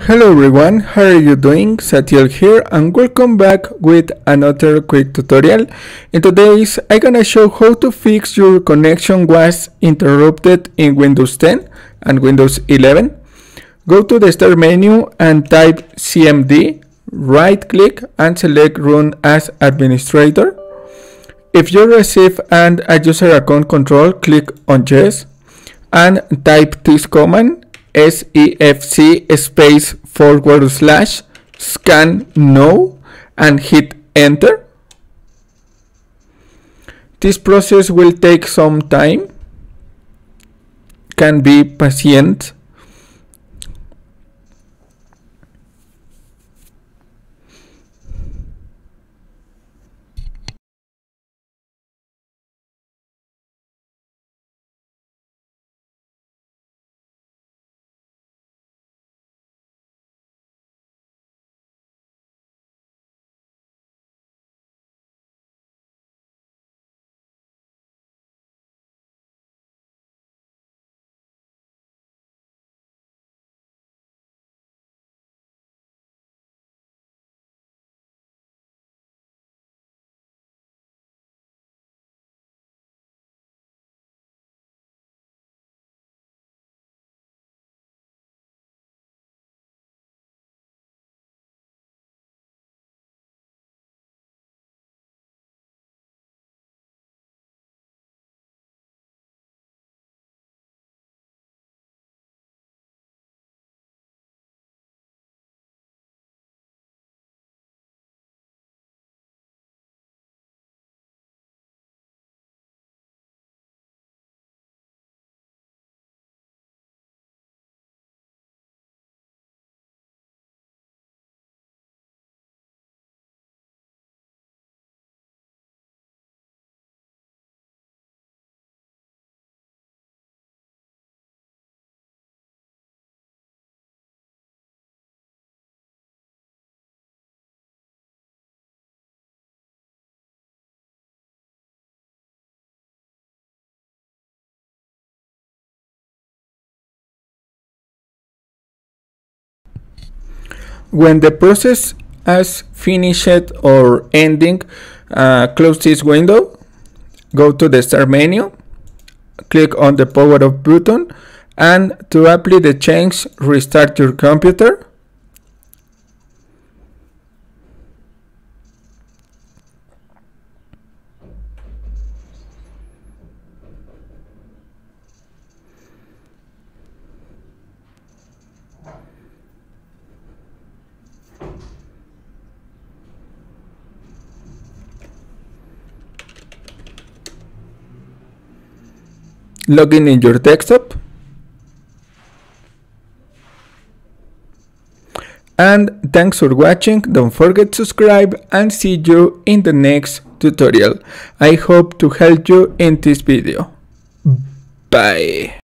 Hello everyone, how are you doing? Satiel here and welcome back with another quick tutorial. In today's I'm gonna show how to fix your connection was interrupted in Windows 10 and Windows 11. Go to the start menu and type CMD, right click and select run as administrator. If you receive a user account control, click on yes and type this command SEFC space / scannow and hit enter. This process will take some time. Can be patient. When the process is finished or ending, close this window, go to the start menu, click on the power off button, and to apply the change, restart your computer. Login in your desktop. And thanks for watching. Don't forget to subscribe and see you in the next tutorial. I hope to help you in this video. Bye.